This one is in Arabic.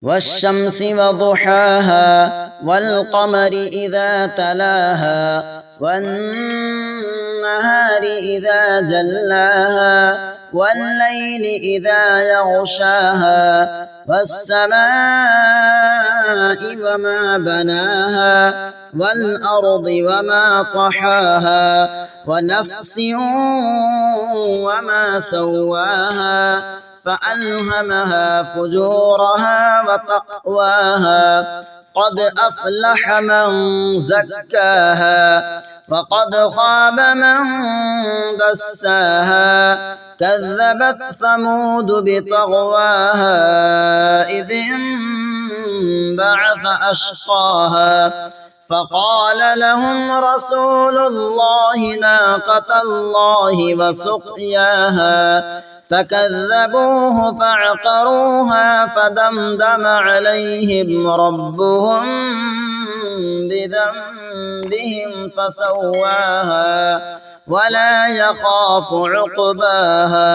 والشمس وضحاها والقمر إذا تلاها والنهار إذا جلاها والليل إذا يغشاها والسماء وما بناها والأرض وما طحاها ونفس وما سواها فألهمها فجورها وتقواها قد أفلح من زكاها وقد خاب من دساها كذبت ثمود بطغواها إذ انبعث أشقاها فقال لهم رسول الله ناقة الله وسقياها فكذبوه فعقروها فدمدم عليهم ربهم بذنبهم فسواها ولا يخاف عقباها.